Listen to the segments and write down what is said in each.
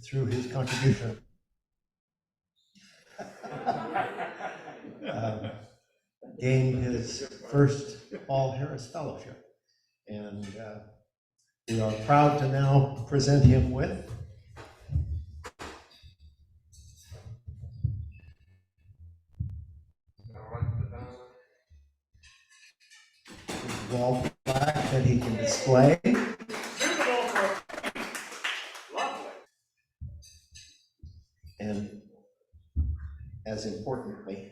through his contribution, gained his first Paul Harris Fellowship. And we are proud to now present him with his wall plaque that he can display. And as importantly,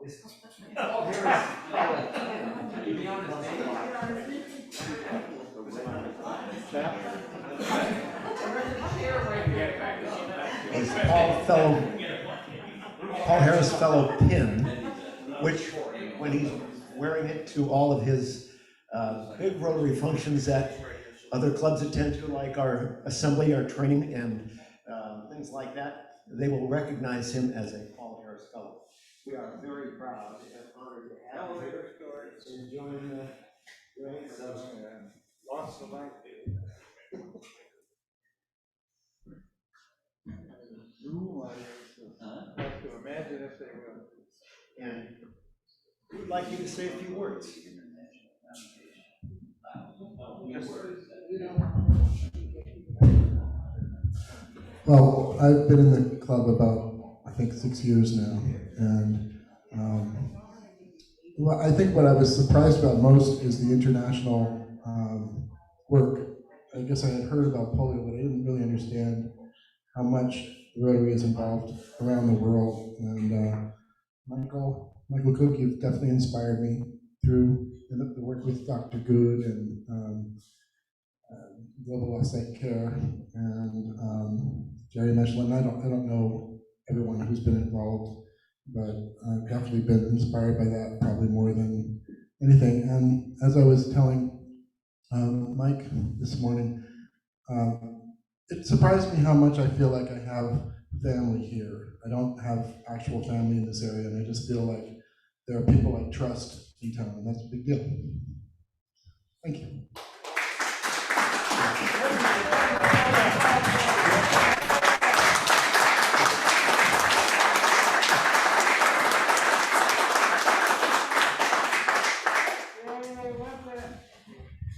his Paul Harris Fellow pin, which when he's wearing it to all of his big Rotary functions that other clubs attend to, like our assembly, our training, and things like that, they will recognize him as a Paul Harris Fellow. We are very proud and honored to have him here and join the ranks of lost the life. To imagine if they were. And we would like you to say a few words. Well, I've been in the club about, I think, 6 years now, and well, I think what I was surprised about most is the international work. I guess I had heard about polio, but I didn't really understand how much the Rotary is involved around the world. And Michael Cook, you've definitely inspired me through the work with Dr. Good and Global Offsite Care and Jerry Michelin. I don't know everyone who's been involved, but I've definitely been inspired by that probably more than anything. And as I was telling Mike this morning, it surprised me how much I feel like I have family here. I don't have actual family in this area, and I just feel like there are people I trust in town, and that's a big deal. Thank you.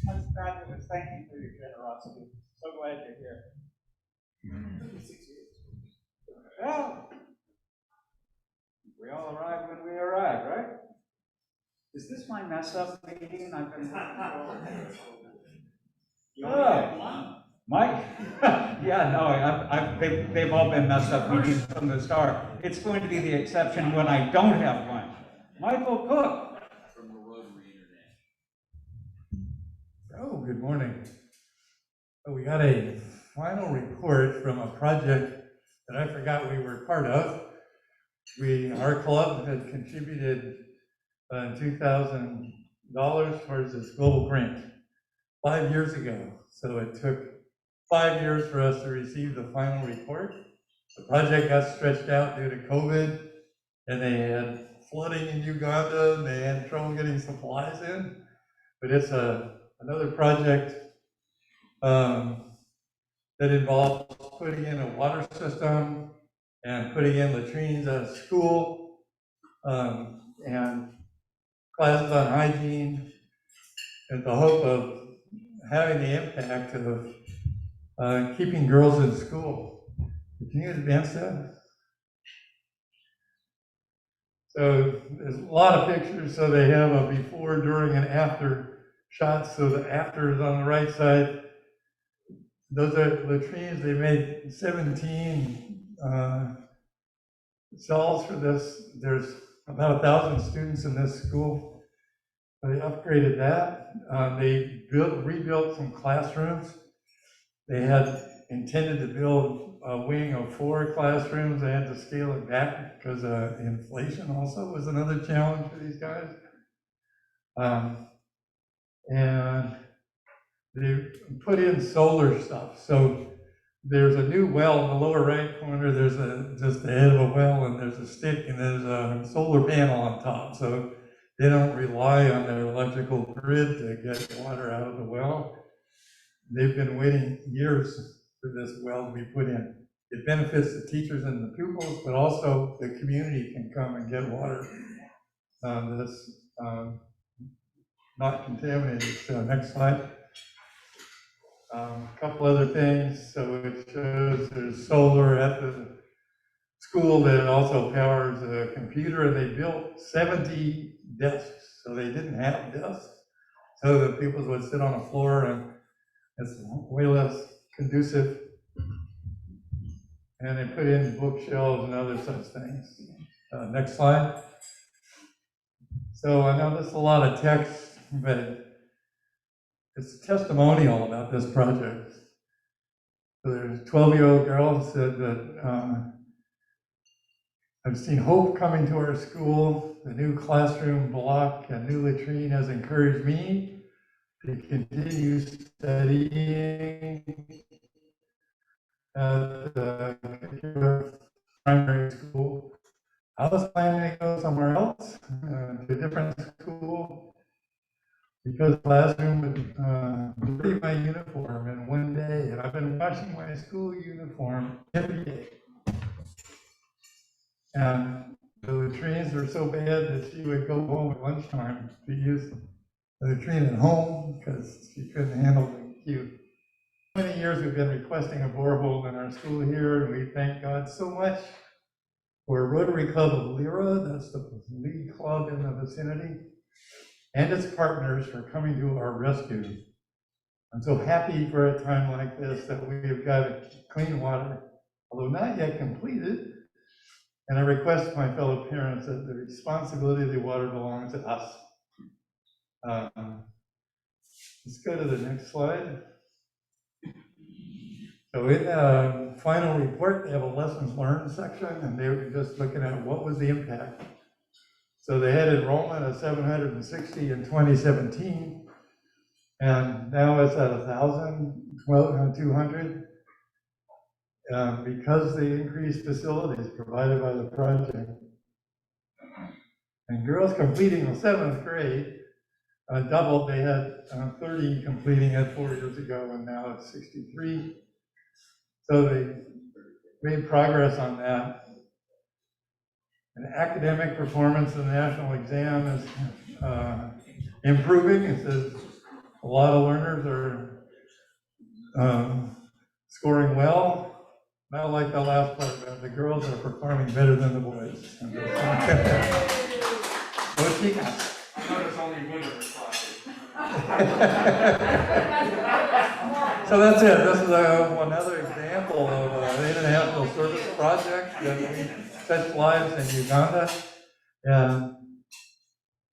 That's fabulous. Thank you for your generosity. So glad you're here. 56 years. Well, we all arrive when we arrive, right? Is this my mess up meeting? I've been Mike? Yeah, no, they've all been messed up meetings from the start. It's going to be the exception when I don't have one. Michael Cook. From the Rotary International. Oh, good morning. We got a final report from a project that I forgot we were part of. Our club had contributed $2,000 towards this global grant 5 years ago. So it took 5 years for us to receive the final report. The project got stretched out due to COVID, and they had flooding in Uganda, and they had trouble getting supplies in. But it's another project that involves putting in a water system and putting in latrines at a school and classes on hygiene, and the hope of having the impact of keeping girls in school. Can you advance that? So there's a lot of pictures. So they have a before, during, and after shots. So the after is on the right side. Those are latrines. They made 17 stalls for this. There's about 1,000 students in this school. They upgraded that. They rebuilt some classrooms. They had intended to build a wing of 4 classrooms. They had to scale it back because inflation also was another challenge for these guys. And they put in solar stuff. So there's a new well in the lower right corner. There's just the head of a well, and there's a stick, and there's a solar panel on top. So they don't rely on their electrical grid to get water out of the well. They've been waiting years for this well to be put in. It benefits the teachers and the pupils, but also the community can come and get water that's not contaminated. So next slide. A couple other things. So it shows there's solar at the school that also powers a computer, and they built 70 desks. So they didn't have desks. So the pupils would sit on the floor, and it's way less conducive. And they put in bookshelves and other such things. Next slide. So I know there's a lot of text, but it's a testimonial about this project. So there's a 12-year-old girl who said that I've seen hope coming to our school. The new classroom block and new latrine has encouraged me to continue studying at the primary school. I was planning to go somewhere else, to a different school, because the classroom would dirty my uniform in one day, and I've been washing my school uniform every day. And the latrines were so bad that she would go home at lunchtime to use the latrine at home because she couldn't handle the queue. Many years we've been requesting a borehole in our school here, and we thank God so much for Rotary Club of Lyra, that's the lead club in the vicinity, and its partners for coming to our rescue. I'm so happy for a time like this that we've got clean water, although not yet completed. And I request my fellow parents that the responsibility of the water belongs to us. Let's go to the next slide. So in the final report, they have a lessons learned section, and they were just looking at what was the impact. So they had enrollment of 760 in 2017, and now it's at 1,200 because they increased facilities provided by the project. And girls completing the 7th grade doubled. They had 30 completing it 4 years ago, and now it's 63. So they made progress on that. And academic performance in the national exam is improving. It says a lot of learners are scoring well. Not like the last part, but the girls are performing better than the boys. Go Chicas. I notice only women are talking. So that's it. This is another example of an international service project that we touch lives in Uganda. And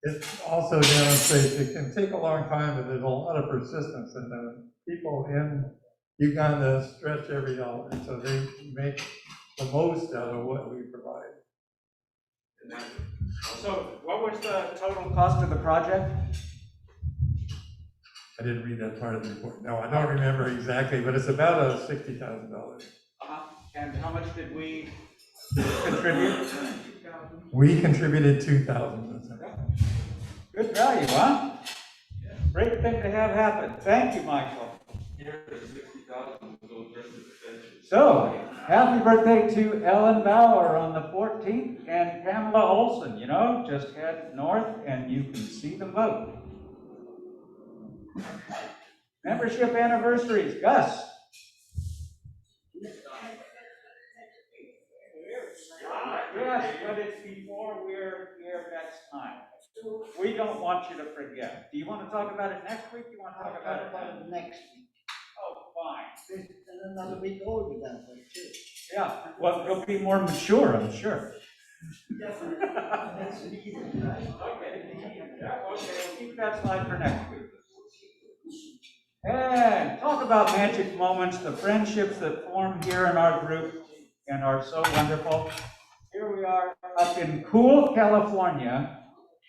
it also demonstrates it can take a long time, but there's a lot of persistence, and the people in Uganda stretch every dollar, so they make the most out of what we provide. So what was the total cost of the project? I didn't read that part of the report. No, I don't remember exactly, but it's about $60,000. And how much did we contribute? We contributed $2,000. Good value, huh? Great thing to have happen. Thank you, Michael. So, happy birthday to Ellen Bauer on the 14th and Pamela Olson. You know, just head north and you can see them both. Membership anniversaries, Gus. Yes, but it's before we're here next time. We don't want you to forget. Do you want to talk about it next week? Do you want to talk about it next week. Oh, fine. And another week older than that, too. Yeah, well, it'll be more mature, I'm sure. Definitely. Next meeting, right? Okay. Yeah, okay, we'll keep that slide for next week. And talk about magic moments, the friendships that form here in our group and are so wonderful. Here we are up in Cool, California,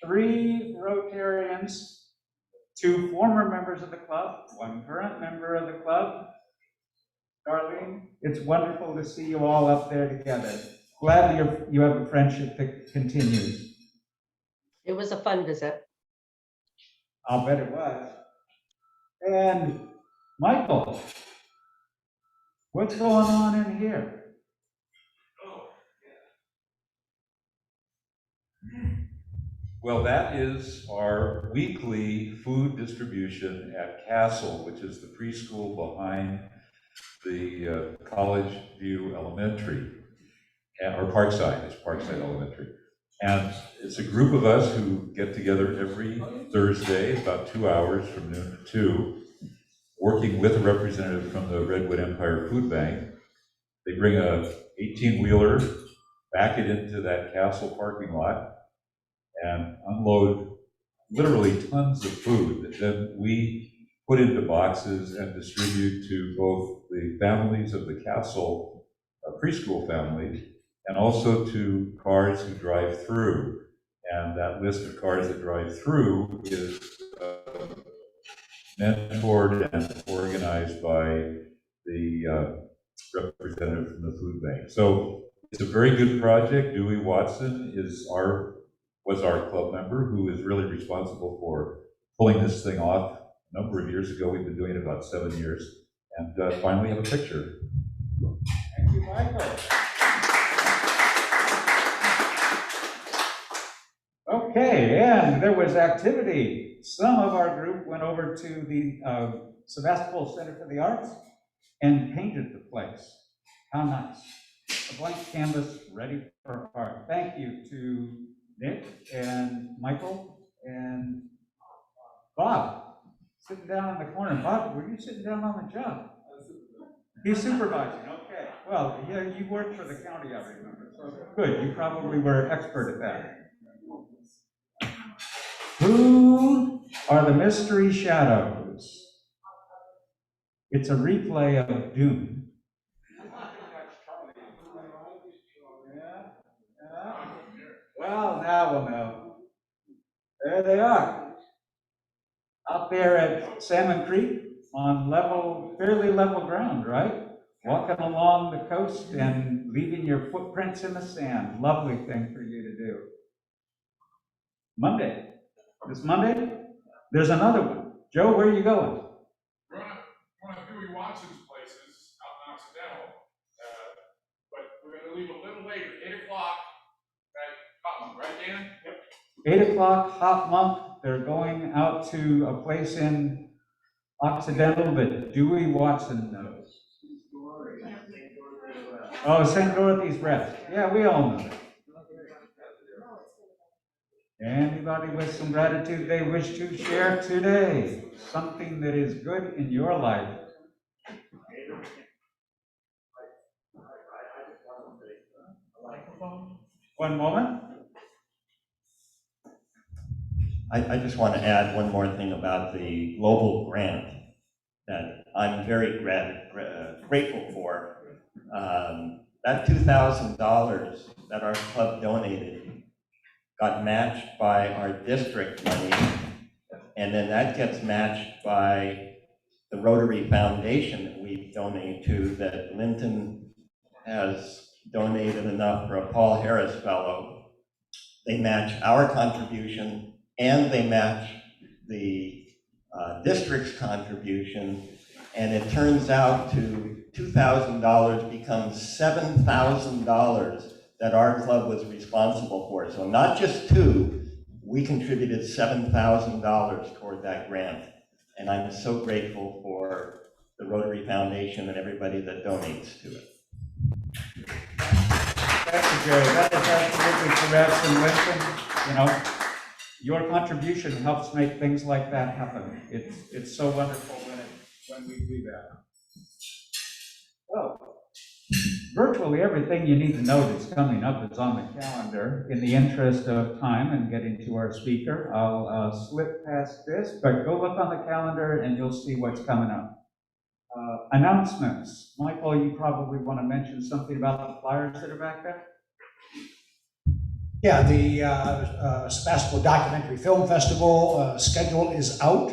3 Rotarians, 2 former members of the club, 1 current member of the club. Darlene, it's wonderful to see you all up there together. Glad you have a friendship that continues. It was a fun visit. I'll bet it was. And Michael, what's going on in here? Well, that is our weekly food distribution at Castle, which is the preschool behind the College View Elementary, or Parkside, it's Parkside Elementary. And it's a group of us who get together every Thursday, about 2 hours from noon to 2, working with a representative from the Redwood Empire Food Bank. They bring a 18-wheeler, back it into that Castle parking lot, and unload literally tons of food that then we put into boxes and distribute to both the families of the Castle preschool family and also to cars who drive through. And that list of cars that drive through is mentored and organized by the representative from the food bank. So it's a very good project. Dewey Watson was our club member who is really responsible for pulling this thing off. A number of years ago, we've been doing it about 7 years, and finally have a picture. Thank you, Michael. Okay, and there was activity. Some of our group went over to the Sebastopol Center for the Arts and painted the place. How nice. A blank canvas ready for art. Thank you to Nick and Michael and Bob, sitting down in the corner. Bob, were you sitting down on the job? He's supervising, okay. Well, yeah, you worked for the county, I remember. So good, you probably were expert at that. Who are the mystery shadows? It's a replay of Doom. Well, now we'll know. There they are. Out there at Salmon Creek on fairly level ground, right? Walking along the coast and leaving your footprints in the sand. Lovely thing for you to do. Monday. This Monday, there's another one. Joe, where are you going? We're on one of Dewey Watson's places out in Occidental, but we're going to leave a little later, 8 o'clock. Right, Dan? Yep. 8 o'clock, hot month. They're going out to a place in Occidental that Dewey Watson knows. Oh, St. Dorothy's Rest. Yeah, we all know that. Anybody with some gratitude they wish to share today? Something that is good in your life. One moment. I just want to add one more thing about the global grant that I'm very grateful for. That $2,000 that our club donated got matched by our district money, and then that gets matched by the Rotary Foundation that we donate to, that Linton has donated enough for a Paul Harris Fellow. They match our contribution and they match the district's contribution, and it turns out to $2,000 becomes $7,000 that our club was responsible for. So not just two, we contributed $7,000 toward that grant. And I'm so grateful for the Rotary Foundation and everybody that donates to it. Thank you, Jerry. That is absolutely correct. And listen, you know, your contribution helps make things like that happen. It's so wonderful when we do that. So, virtually everything you need to know that's coming up is on the calendar. In the interest of time and getting to our speaker, I'll slip past this, but go look on the calendar and you'll see what's coming up. Announcements. Michael, you probably want to mention something about the flyers that are back there? Yeah, the Sebastopol Documentary Film Festival schedule is out,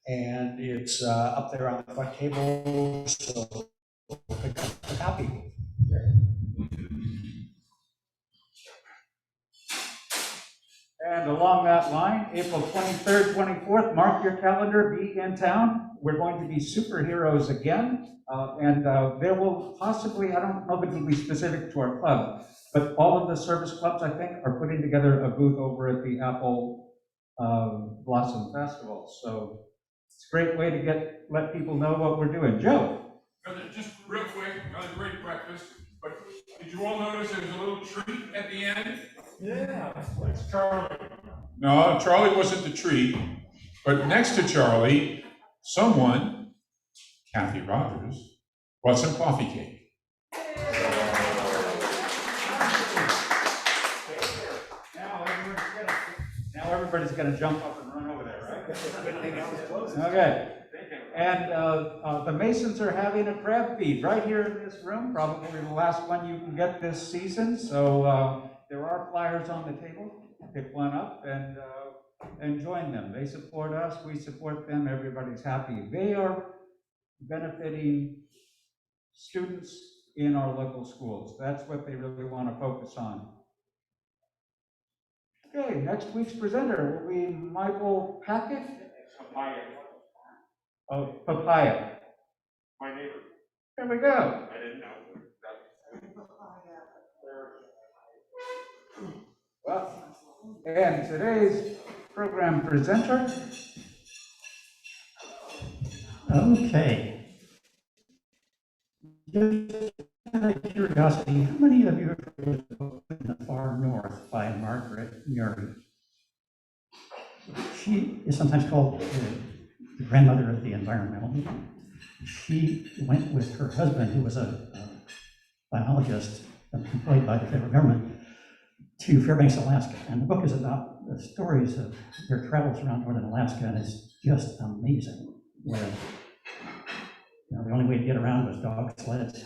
and it's up there on the front table, so pick up a copy. And along that line, April 23rd, 24th, mark your calendar, be in town. We're going to be superheroes again. There will possibly, I don't know if it will be specific to our club, but all of the service clubs, I think, are putting together a booth over at the Apple Blossom Festival. So it's a great way to let people know what we're doing. Joe? Just real quick, another great breakfast, but did you all notice there was a little treat at the end? Yeah, it's Charlie. No, Charlie wasn't the treat, but next to Charlie, someone, Kathy Rogers, brought some coffee cake. Now everybody's gonna jump up and run over there, right? Okay. And the Masons are having a crab feed right here in this room, probably the last one you can get this season. So there are flyers on the table. Pick one up and join them. They support us, we support them, everybody's happy. They are benefiting students in our local schools. That's what they really want to focus on. Okay, next week's presenter will be Michael Packett. Oh, Papaya. My neighbor. There we go. I didn't know. Well, and today's program presenter. Okay. Just out of curiosity, how many of you have read the book In the Far North by Margaret Murray? She is sometimes called the grandmother of the environmental movement. She went with her husband, who was a biologist employed by the federal government, to Fairbanks, Alaska. And the book is about the stories of their travels around northern Alaska, and it's just amazing. Where, the only way to get around was dog sleds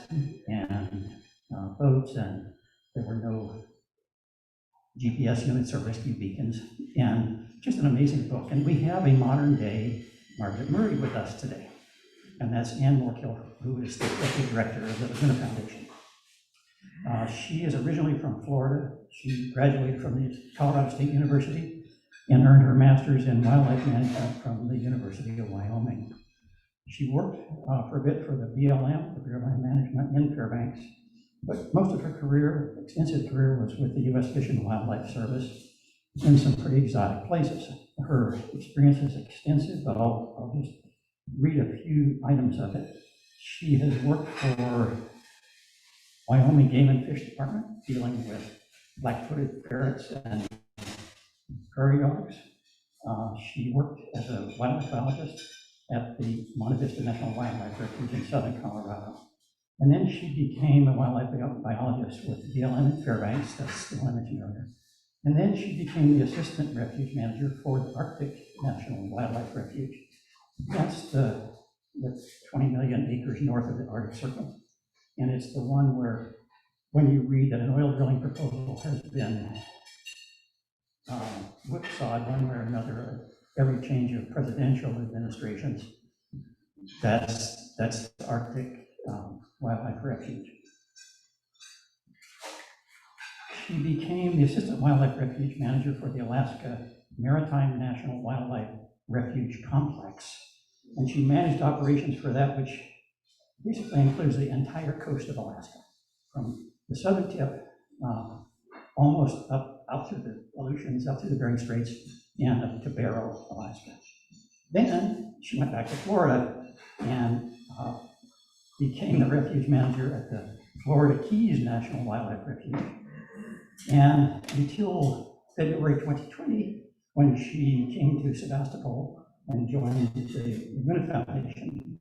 and boats, and there were no GPS units or rescue beacons, and just an amazing book. And we have a modern day Margaret Murray with us today, and that's Ann Morkill, who is the executive director of the Laguna Foundation. She is originally from Florida. She graduated from the Colorado State University and earned her master's in wildlife management from the University of Wyoming. She worked for a bit for the BLM, the Bureau of Land Management in Fairbanks, but most of her career, extensive career, was with the U.S. Fish and Wildlife Service in some pretty exotic places. Her experience is extensive, but I'll just read a few items of it. She has worked for Wyoming Game and Fish Department, dealing with black-footed ferrets and prairie dogs. She worked as a wildlife biologist at the Monte Vista National Wildlife Refuge in southern Colorado. And then she became a wildlife biologist with BLM in Fairbanks, that's the one I mentioned earlier. And then she became the assistant refuge manager for the Arctic National Wildlife Refuge. That's the 20 million acres north of the Arctic Circle. And it's the one where, when you read that an oil drilling proposal has been whipsawed one way or another, every change of presidential administrations, that's the Arctic Wildlife Refuge. She became the assistant wildlife refuge manager for the Alaska Maritime National Wildlife Refuge Complex. And she managed operations for that, which basically includes the entire coast of Alaska, from the southern tip, almost up out through the Aleutians, up through the Bering Straits, and up to Barrow, Alaska. Then she went back to Florida and became the refuge manager at the Florida Keys National Wildlife Refuge. And until February 2020, when she came to Sebastopol and joined the Laguna Foundation,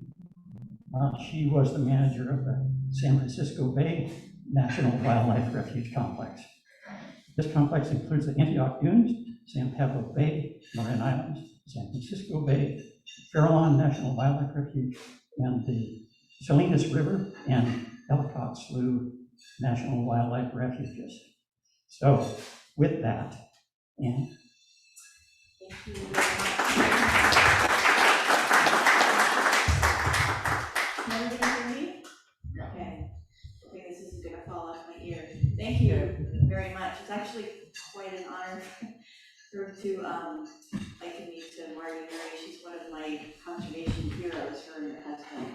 she was the manager of the San Francisco Bay National Wildlife Refuge Complex. This complex includes the Antioch Dunes, San Pablo Bay, Marin Islands, San Francisco Bay, Farallon National Wildlife Refuge, and the Salinas River and Ellicott Slough National Wildlife Refuges. So, with that, Ann. Thank you very much. Can everybody hear me? Okay. Okay, this isn't gonna fall off my ear. Thank you very much. It's actually quite an honor for to liken me to Marty Murray. She's one of my conservation heroes, her and her husband.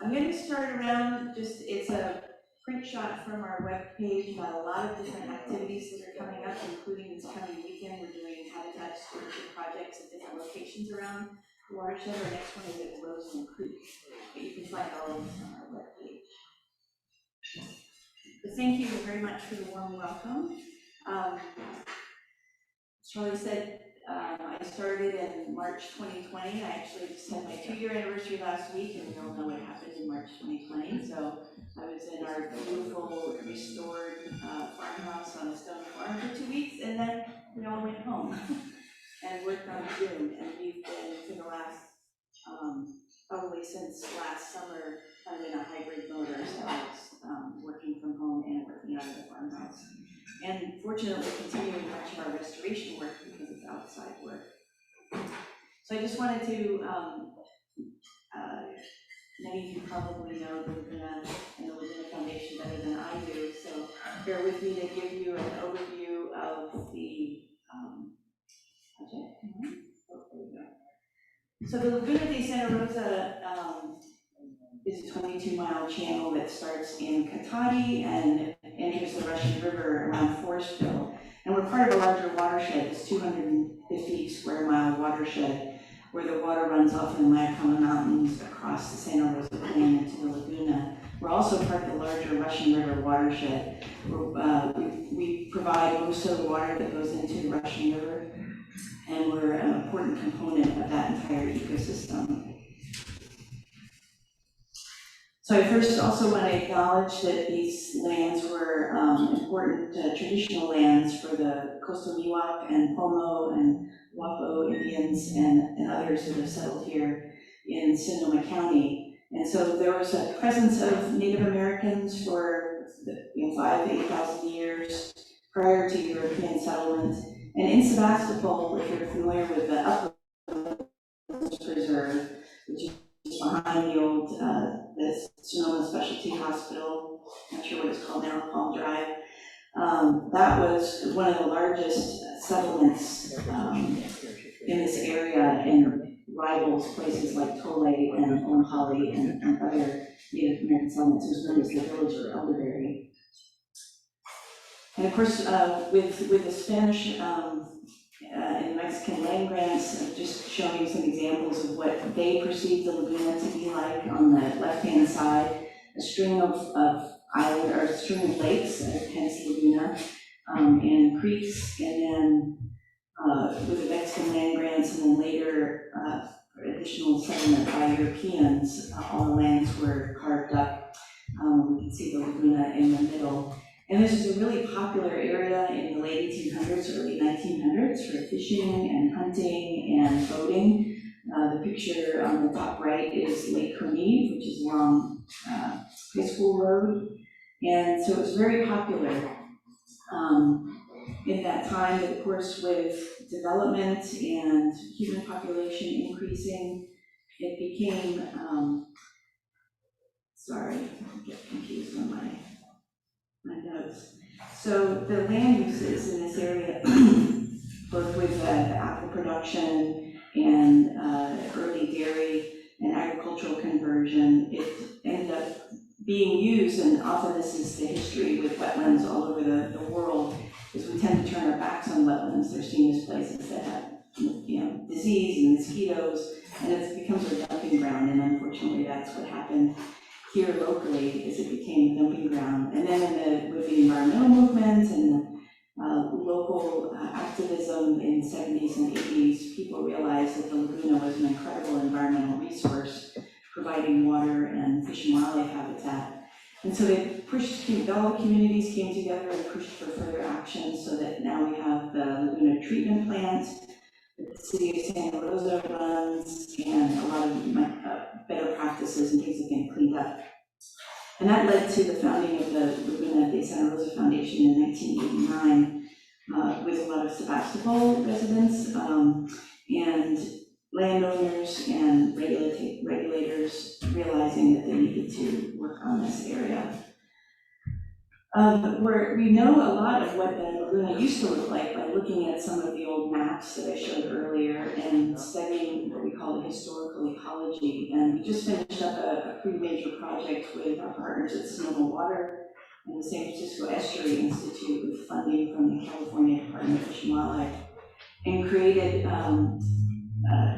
I'm going to start around it's a print shot from our webpage about a lot of different activities that are coming up, including this coming weekend. We're doing habitat stewardship projects at different locations around the watershed. Our next one is at Roseland Creek, but you can find all of this on our webpage. But thank you very much for the warm welcome. Charlie said I started in March 2020. I actually just had my 2-year anniversary last week, and we all know what happened in March 2020. So I was in our beautiful restored farmhouse on a stone farm for 2 weeks, and then we all went home and worked on Zoom. And we've been for the last, probably since last summer, kind of in a hybrid mode ourselves, working from home and working out of the farmhouse. And fortunately, continuing much of our restoration work because it's outside work. So I just wanted to, many of you probably know the Laguna and the Laguna Foundation better than I do, so bear with me to give you an overview of the project. Oh, there we go. So the Laguna de Santa Rosa is a 22-mile channel that starts in Katati and enters the Russian River around Forestville. And we're part of a larger watershed, this 250 square mile watershed, where the water runs off in the Latacama Mountains across the Santa Rosa Plain into the Laguna. We're also part of the larger Russian River watershed. We provide most of the water that goes into the Russian River, and we're an important component of that entire ecosystem. So I first also want to acknowledge that these lands were important traditional lands for the coastal Miwok and Pomo and Wapo Indians and others that have settled here in Sonoma County. And so there was a presence of Native Americans for 5,000 to 8,000 years prior to European settlement. And in Sebastopol, if you're familiar with the Uplands Preserve, which is behind the old the Sonoma Specialty Hospital, not sure what it's called now, Palm Drive. That was one of the largest settlements in this area, and rivals places like Tole and Omaha and other Native American settlements. It was known as the village of Elderberry. And of course, with the Spanish and Mexican land grants, just showing you some examples of what they perceived the Laguna to be like. On the left-hand side, a string of island or a string of lakes, hence Laguna, and creeks, and then with the Mexican land grants, and then later additional settlement by Europeans, all the lands were carved up. We can see the Laguna in the middle. And this is a really popular area in the late 1800s, early 1900s for fishing and hunting and boating. The picture on the top right is Lake Coneve, which is along High School Road. And so it was very popular in that time. But of course, with development and human population increasing, it became, sorry, I get confused on my notes. So the land uses in this area, both with the apple production and early dairy and agricultural conversion, it ended up being used, and often this is the history with wetlands all over the world, is we tend to turn our backs on wetlands. They're seen as places that have disease and mosquitoes, and it becomes a dumping ground, and unfortunately that's what happened here locally, is it became a dumping ground. And then with the environmental movement and local activism in the 70s and 80s, people realized that the Laguna was an incredible environmental resource, providing water and fish and wildlife habitat. And so they pushed, all the communities came together and pushed for further action, so that now we have the Laguna treatment plant that the city of Santa Rosa runs, and a lot of better practices and things have been cleaned up. And that led to the founding of the Laguna de Santa Rosa Foundation in 1989, with a lot of Sebastopol residents and landowners and regulators realizing that they needed to work on this area. We know a lot of what the laguna used to look like by looking at some of the old maps that I showed earlier and studying what we call the historical ecology. And we just finished up a pretty major project with our partners at Sonoma Water and the San Francisco Estuary Institute with funding from the California Department of Fish and Wildlife, and created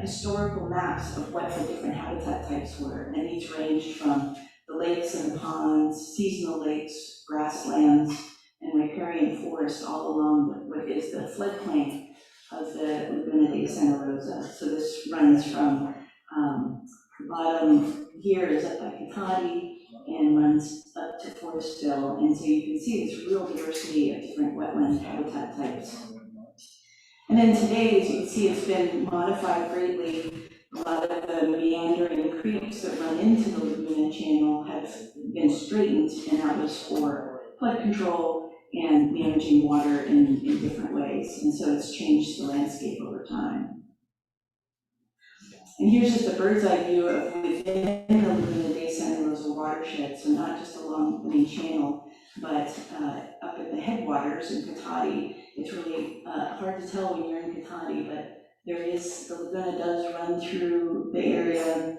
historical maps of what the different habitat types were. And these ranged from the lakes and the ponds, seasonal lakes, grasslands, and riparian forest all along what is the floodplain of the Laguna de Santa Rosa. So this runs from the bottom here is up by Cotati and runs up to Forestville. And so you can see this real diversity of different wetland habitat types. And then today, as you can see, it's been modified greatly. A lot of the meandering creeks that run into the Laguna Channel have been straightened, and that was for flood control and managing water in different ways. And so it's changed the landscape over time. And here's just a bird's eye view of within the Laguna de Santa Rosa watershed, so not just along the main channel, but up at the headwaters in Cotati. It's really hard to tell when you're in Cotati, but the Laguna does run through the area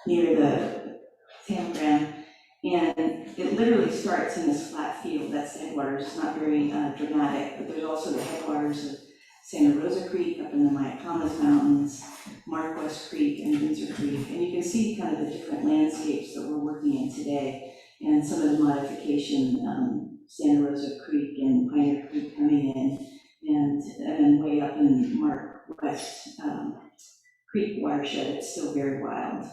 near the campground, and it literally starts in this flat field. That's the headwaters. It's not very dramatic, but there's also the headwaters of Santa Rosa Creek up in the Mayacamas Mountains, Marquess Creek, and Windsor Creek. And you can see kind of the different landscapes that we're working in today, and some of the modification, Santa Rosa Creek and Pioneer Creek coming in, and then way up in Marquess Creek watershed, it's still very wild.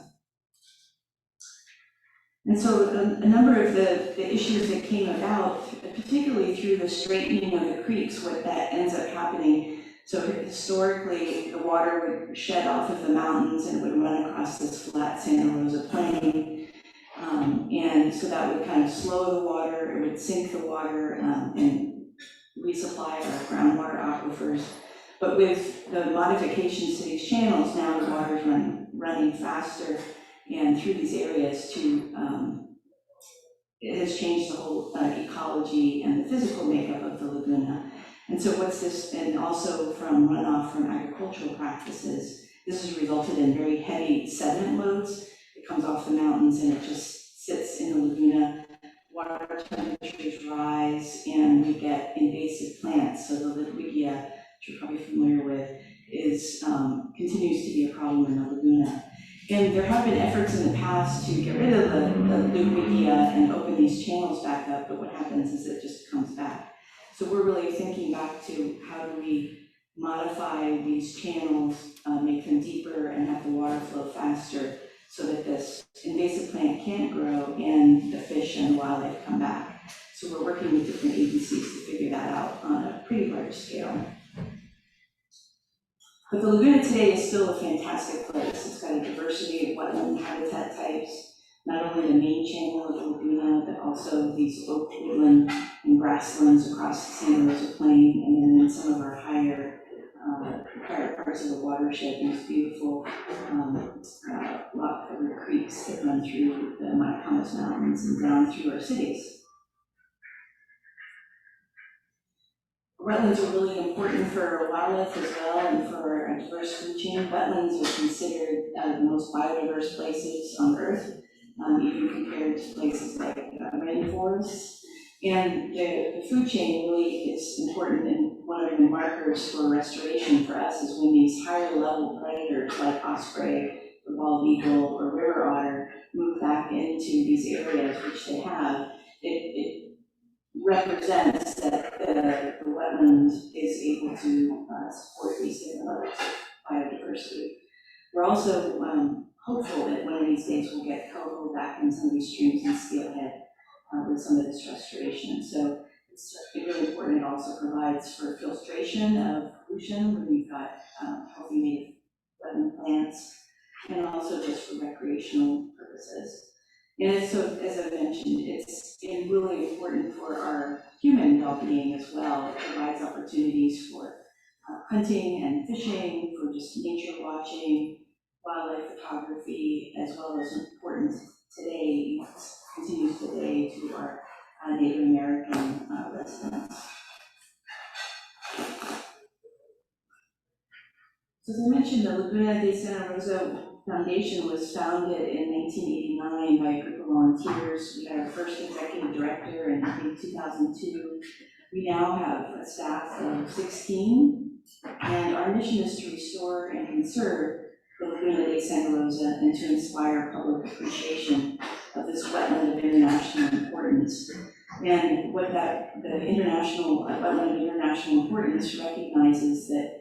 And so a number of the issues that came about, particularly through the straightening of the creeks, what that ends up happening. So historically, the water would shed off of the mountains and it would run across this flat Santa Rosa plain. And so that would kind of slow the water, it would sink the water and resupply our groundwater aquifers. But with the modifications to these channels, now the water's running faster and through these areas it has changed the whole ecology and the physical makeup of the laguna. And so what's this, and also from runoff from agricultural practices, this has resulted in very heavy sediment loads. It comes off the mountains and it just sits in the laguna. Water temperatures rise and we get invasive plants. So the Ludwigia, which you're probably familiar with, continues to be a problem in the laguna. And there have been efforts in the past to get rid of the Ludwigia and open these channels back up, but what happens is it just comes back. So we're really thinking back to how do we modify these channels, make them deeper and have the water flow faster so that this invasive plant can't grow and the fish and wildlife come back. So we're working with different agencies to figure that out on a pretty large scale. But the laguna today is still a fantastic place. It's got a diversity of wetland habitat types, not only the main channel of the laguna, but also these oak woodland and grasslands across the Santa Rosa Plain, and then in some of our higher parts of the watershed, these beautiful rock-covered creeks that run through the Mayacamas Mountains and down through our cities. Wetlands are really important for wildlife as well and for a diverse food chain. Wetlands are considered the most biodiverse places on Earth, even compared to places like rainforests. And the food chain really is important, and one of the markers for restoration for us is when these higher level predators like osprey, the bald eagle, or river otter move back into these areas, which they have, it represents that the wetland is able to support these different levels of biodiversity. We're also hopeful that one of these days we'll get coho back in some of these streams and steelhead with some of this restoration. So it's really important. It also provides for filtration of pollution when you've got healthy native wetland plants, and also just for recreational purposes. And so, as I mentioned, it's really important for our human well-being as well. It provides opportunities for hunting and fishing, for just nature watching, wildlife photography, as well as important today, continues today to our Native American residents. So as I mentioned, the Laguna de Santa Rosa Foundation was founded in 1989 by a group of volunteers. We had our first executive director in, I think, 2002. We now have a staff of 16, and our mission is to restore and conserve the Laguna de Santa Rosa and to inspire public appreciation of this wetland of international importance. And what that, the international, wetland of international importance recognizes that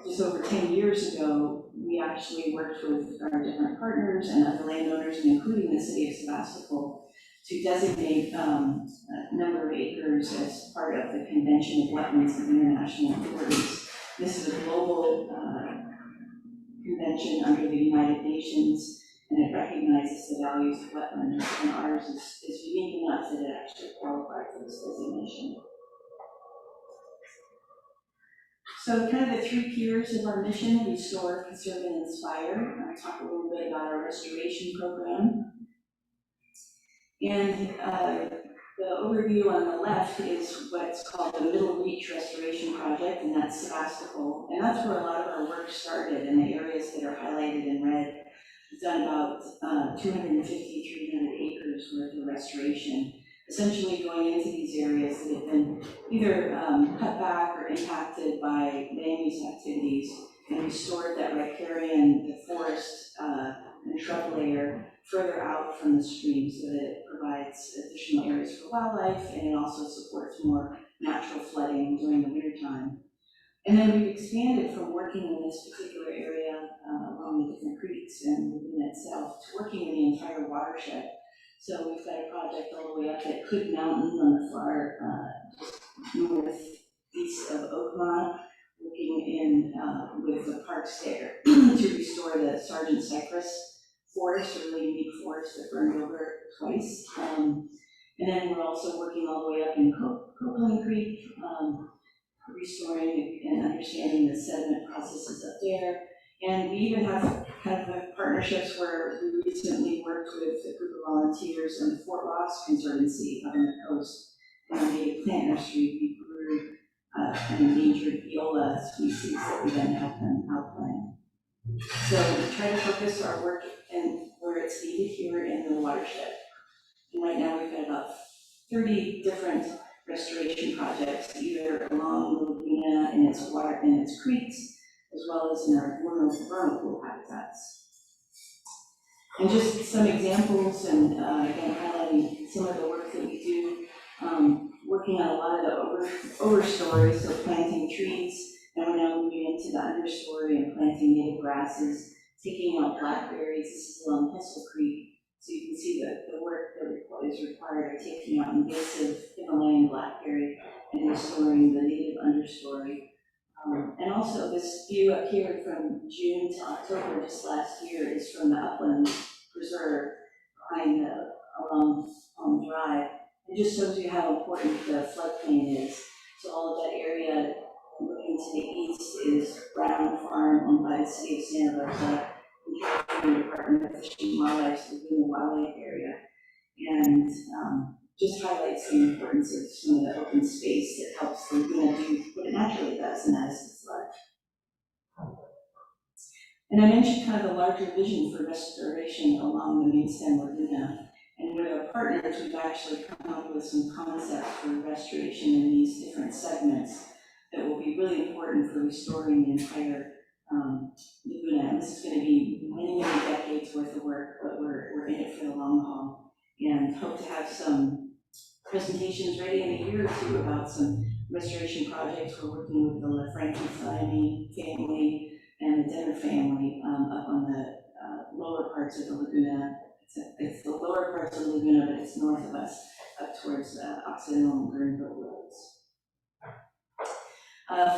just over 10 years ago, we actually worked with our different partners and other landowners, and including the city of Sebastopol, to designate a number of acres as part of the Convention of Wetlands of International Importance. This is a global convention under the United Nations, and it recognizes the values of wetlands, and ours is unique enough that it actually qualified for this designation. So kind of the three pillars of our mission: restore, conserve, and inspire. I'll talk a little bit about our restoration program. And the overview on the left is what's called the Middle Reach Restoration Project, and that's Sebastopol. And that's where a lot of our work started, in the areas that are highlighted in red. We've done about 250, 300 acres worth of restoration, essentially going into these areas that have been either cut back or impacted by land use activities, and restored that riparian, the forest and shrub layer further out from the stream, so that it provides additional areas for wildlife, and it also supports more natural flooding during the wintertime. And then we've expanded from working in this particular area along the different creeks and Laguna itself to working in the entire watershed. So we've got a project all the way up at Cook Mountain on the far northeast of Oakmont, working in with the parks there to restore the Sargent Cypress forest, a really unique forest that burned over twice. And then we're also working all the way up in Copeland Creek, restoring and understanding the sediment processes up there. And we even have kind of partnerships where we recently worked with a group of volunteers in the Fort Ross Conservancy up on the coast. In our native plant nursery, we grew an endangered viola species that we then help them outplant. So we try to focus our work in where it's needed here in the watershed. And right now we've got about 30 different restoration projects, either along the Laguna and its water and its creeks, as well as in our vernal pool habitats. And just some examples, and again, highlighting some of the work that we do, working on a lot of the overstory, so planting trees, and we're now moving into the understory and planting native grasses, taking out blackberries. This is along Pistol Creek. So you can see the work that is required of taking out invasive Himalayan blackberry and restoring the native understory. And also this view up here from June to October just last year is from the Upland Preserve behind along Palm Drive. It just shows you how important the floodplain is. So all of that area looking to the east is Brown Farm, owned by the city of Santa Rosa, the Department of Fish and Wildlife, Laguna Wildlife Area, and just highlights the importance of some of the open space that helps the Laguna do what it naturally does, and that is to flood. And I mentioned kind of the larger vision for restoration along the main stem Laguna, and with our partners, we've actually come up with some concepts for restoration in these different segments that will be really important for restoring the entire Laguna. And this is going to be many, many decades worth of work, but we're in it for the long haul, and hope to have some presentations ready in a year or two about some restoration projects. We're working with the LaFranchi family and the Denner family up on the lower parts of the Laguna. It's the lower parts of the Laguna, but it's north of us, up towards Occidental and Guerneville roads.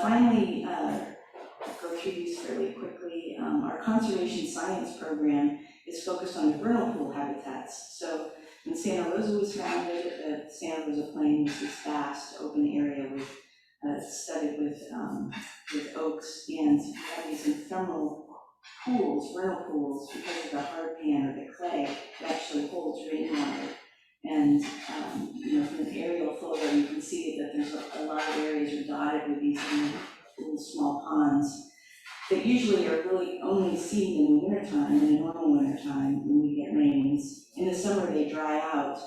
Finally, go through these fairly quickly. Our conservation science program is focused on the vernal pool habitats. So when Santa Rosa was founded, the Santa Rosa Plain was this vast open area with studded with oaks, and we have these ephemeral pools, vernal pools, because of the hard pan or the clay that actually holds rainwater. And, from an aerial photo, you can see that there's a lot of areas are dotted with these little small ponds that usually are really only seen in the wintertime, in the normal wintertime when we get rains. In the summer, they dry out.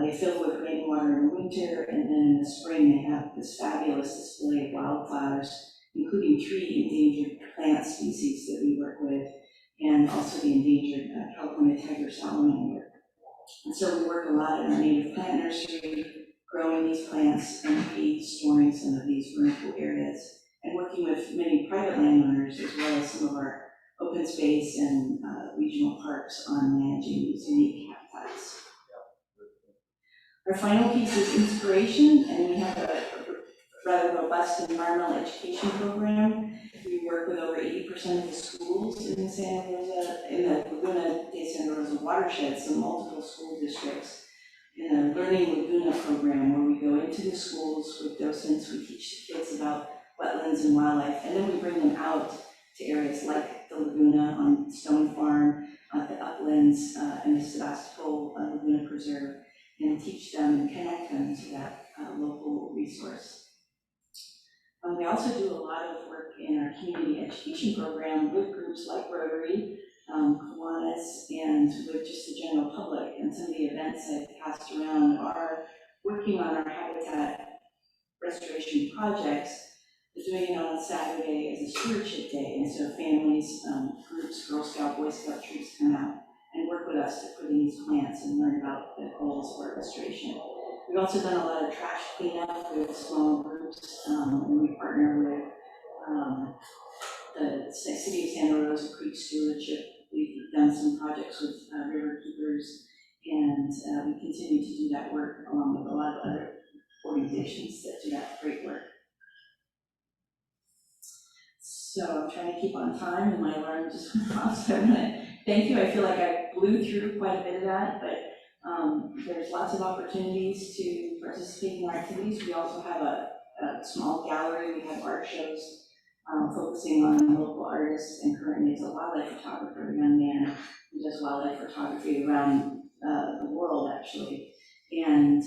They fill with rainwater in the winter, and then in the spring, they have this fabulous display of wildflowers, including 3 endangered plant species that we work with, and also the endangered California tiger salamander. And so we work a lot in our native plant nursery, growing these plants and storing some of these vertical areas, and working with many private landowners as well as some of our open space and regional parks on managing these unique habitats. Our final piece is inspiration, and we have a rather robust environmental education program. We work with over 80% of the schools in the Laguna de Santa Rosa watershed, so multiple school districts, in a Learning Laguna program where we go into the schools with docents, we teach the kids about wetlands and wildlife, and then we bring them out to areas like the Laguna on Stone Farm, the uplands, and the Sebastopol Laguna Preserve, and teach them and connect them to that local resource. We also do a lot of work in our community education program with groups like Rotary, Kiwanis, and with just the general public. And some of the events I've passed around are working on our habitat restoration projects. We're doing it on a Saturday as a stewardship day, and so families, groups, Girl Scout, Boy Scout troops come out and work with us to put in these plants and learn about the goals for restoration. We've also done a lot of trash cleanup with small groups, and we partner with the City of Santa Rosa Creek Stewardship. We've done some projects with river keepers, and we continue to do that work along with a lot of other organizations that do that great work. So I'm trying to keep on time, and my alarm just went off, so I'm gonna thank you. I feel like I blew through quite a bit of that, but there's lots of opportunities to participate in our activities. We also have a small gallery. We have art shows focusing on local artists, and currently is a wildlife photographer, a young man who does wildlife photography around the world, actually. And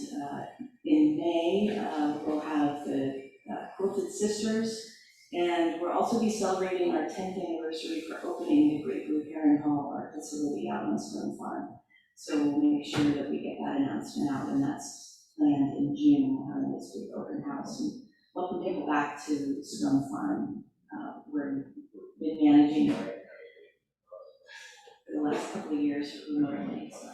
in May, we'll have the Quilted Sisters, and we'll also be celebrating our 10th anniversary for opening the Great Blue Heron Hall, our facility out on Stone Farm. So we'll make sure that we get that announcement out, and that's planned in June. We'll have this big open house and welcome people back to Stone Farm, where we've been managing it for the last couple of years remotely. So.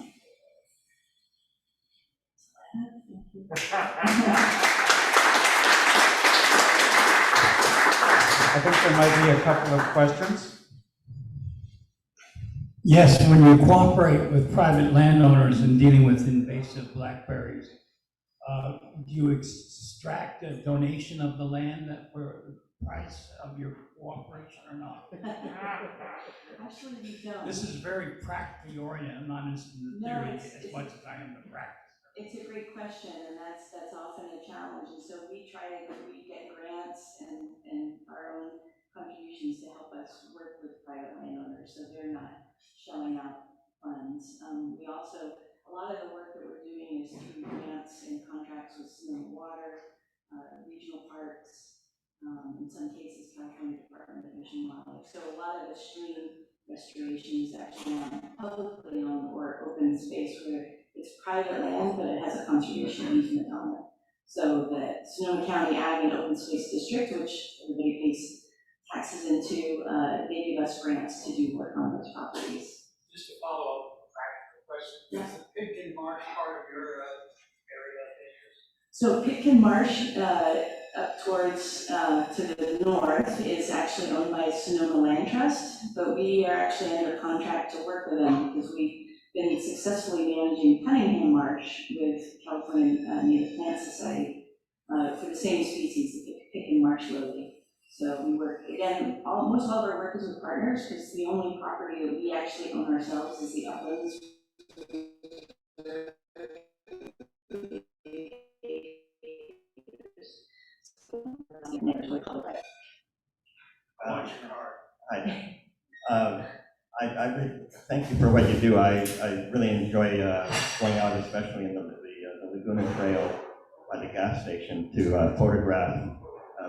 I think there might be a couple of questions. Yes, when you cooperate with private landowners in dealing with invasive blackberries, do you extract a donation of the land for the price of your cooperation or not? Actually, we don't. This is very practically oriented. I'm not interested in the theory as much as I am the practice. It's a great question, and that's often a challenge. And so we get grants and our own contributions to help us work with private landowners, so they're not shelling out funds. We also, a lot of the work that we're doing is through grants and contracts with Sonoma Water, regional parks, in some cases California Department of Fish and Wildlife. So a lot of the stream restoration is actually on publicly owned or open space where it's private land, but it has a conservation easement on it. So the Sonoma County Ag and Open Space District, which everybody pays taxes into, they give us grants to do work on those properties. Just to follow up, a practical question. Yeah. Is the Pitkin Marsh part of your area? So Pitkin Marsh, up towards to the north, is actually owned by Sonoma Land Trust, but we are actually under contract to work with them because we've been successfully managing Cunningham Marsh with California Native Plant Society for the same species, the Pitkin Marsh lily. So we work, again, most all of our work is with partners because the only property that we actually own ourselves is the uplands. Thank you for what you do. I really enjoy going out, especially in the Laguna Trail by the gas station, to photograph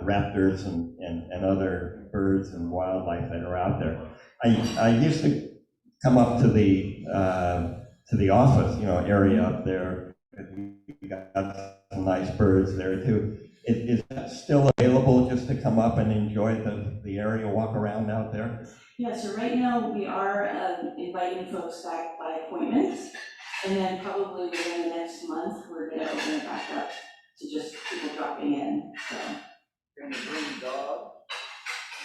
raptors and other birds and wildlife that are out there. I used to come up to the office, area up there. We got some nice birds there too. Is that still available, just to come up and enjoy the area, walk around out there? Yeah, so right now we are inviting folks back by appointment, and then probably within the next month, we're gonna open it back up to just people dropping in, so. Can you bring dogs?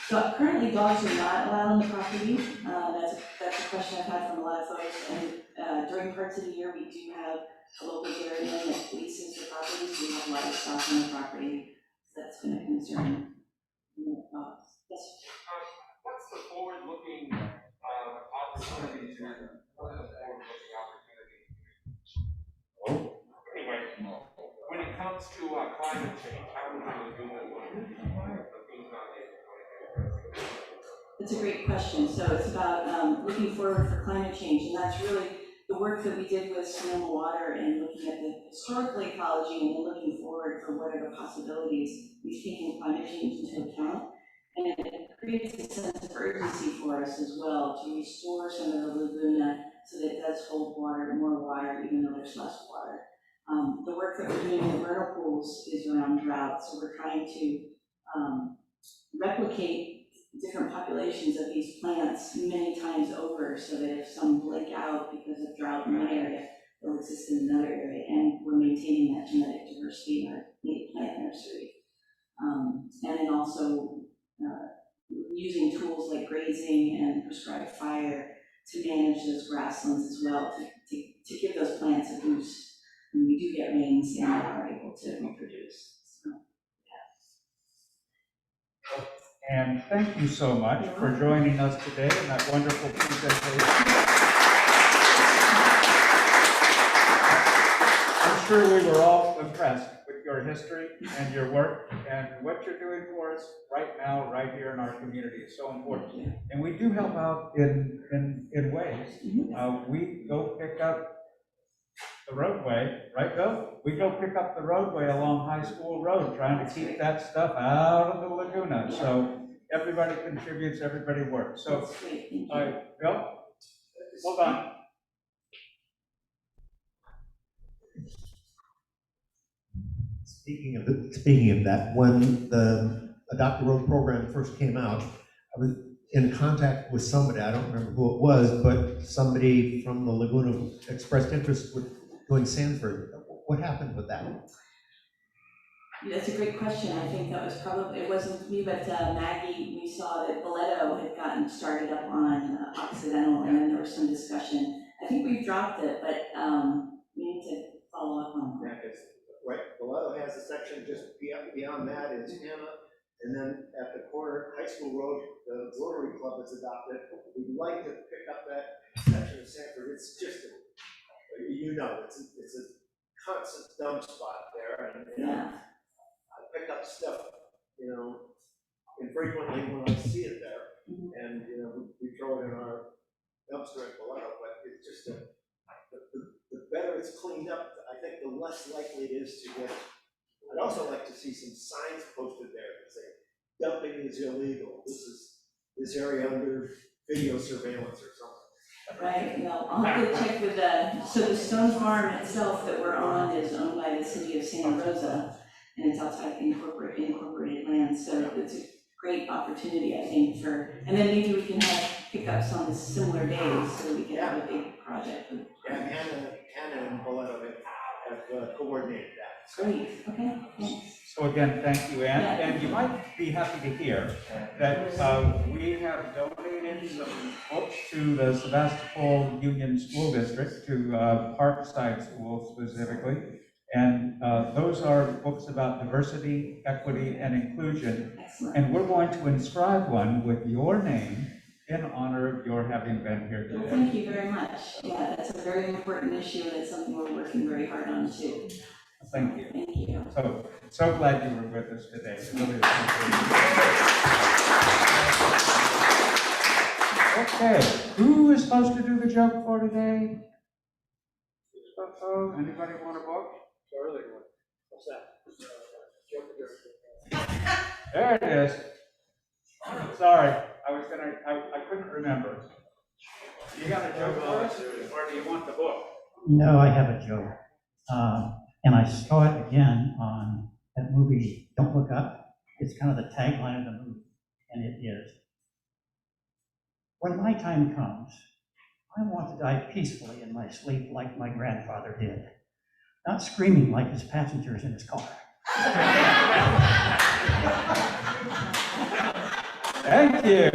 So currently, dogs are not allowed on the property. That's a question I've had from a lot of folks, and during parts of the year, we do have a local dairyman that leases the property, so we have livestock on the property. That's been a concern. Dogs. Yes. What's the forward-looking opportunity to, what is the forward-looking opportunity? Anyway, when it comes to climate change, how are we going to do that? That's a great question. So it's about looking forward for climate change, and that's really the work that we did with Sonoma Water and looking at the historical ecology and then looking forward for what are the possibilities. We've taken climate change into account, and it creates a sense of urgency for us as well to restore some of the laguna so that it does hold water, more water, even though there's less water. The work that we're doing in the vernal pools is around drought, so we're trying to replicate different populations of these plants many times over so that if some blank out because of drought in one area, they'll exist in another area, and we're maintaining that genetic diversity in our native plant nursery. And then also using tools like grazing and prescribed fire to manage those grasslands as well, to give those plants a boost. When we do get rains, and they are able to reproduce. So, yeah. And thank you so much for joining us today in that wonderful presentation. I'm sure we were all impressed with your history and your work and what you're doing for us right now, right here in our community. It's so important. And we do help out in ways. We go pick up the roadway, right, Bill? We go pick up the roadway along High School Road, trying to keep that stuff out of the laguna. So everybody contributes, everybody works. So, Bill, hold on. Speaking of that, when the Adopt a Road program first came out, I was in contact with somebody, I don't remember who it was, but somebody from the Laguna expressed interest with doing Sanford. What happened with that? That's a great question. I think that was probably, it wasn't me, but Maggie, we saw that Boleto had gotten started up on Occidental, and then there was some discussion. I think we've dropped it, but we need to follow up on that. Right, Boleto has a section just beyond that is Hannah, and then at the corner, High School Road, the Rotary Club has adopted. We'd like to pick up that section of Sanford. It's just, it's a constant dump spot there, and Yeah. I pick up stuff, infrequently when I see it there, and we throw it in our dumpster at Boleto, but it's just the better it's cleaned up, I think the less likely it is to get. I'd also like to see some signs posted there that say, dumping is illegal, this area under video surveillance or something. Right, no, I'll have to check with so the Stone Farm itself that we're on is owned by the city of Santa Rosa, and it's outside incorporated land, so it's a great opportunity, I think, and then maybe we can have pickups on similar days, so we can have a big project. Yeah, Hannah and Boleto have coordinated that. Great, okay, thanks. So again, thank you, Ann. And you might be happy to hear that we have donated some books to the Sebastopol Union School District, to Parkside School specifically. And those are books about diversity, equity, and inclusion. Excellent. And we're going to inscribe one with your name in honor of your having been here today. Well, thank you very much. Yeah, that's a very important issue, and it's something we're working very hard on too. Thank you. Thank you. So glad you were with us today. Really appreciate it. Okay, who is supposed to do the joke for today? Anybody want a book? Charlie, what's that? There it is. Sorry, I couldn't remember. You got a joke for us, or do you want the book? No, I have a joke. And I saw it again on that movie, Don't Look Up. It's kind of the tagline of the movie, and it is, when my time comes, I want to die peacefully in my sleep like my grandfather did, not screaming like his passengers in his car. Thank you.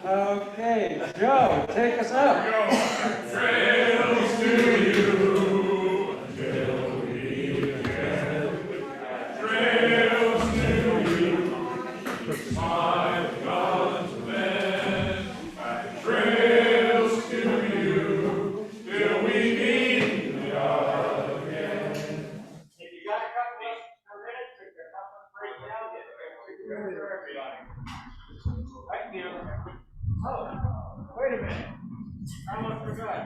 Okay, Joe, take us up. Trails to you, trails to you, my God's men, trails to you, till we meet again. If you got a couple of minutes, if you're not break down, get everybody. Thank you. Oh, wait a minute. I almost forgot.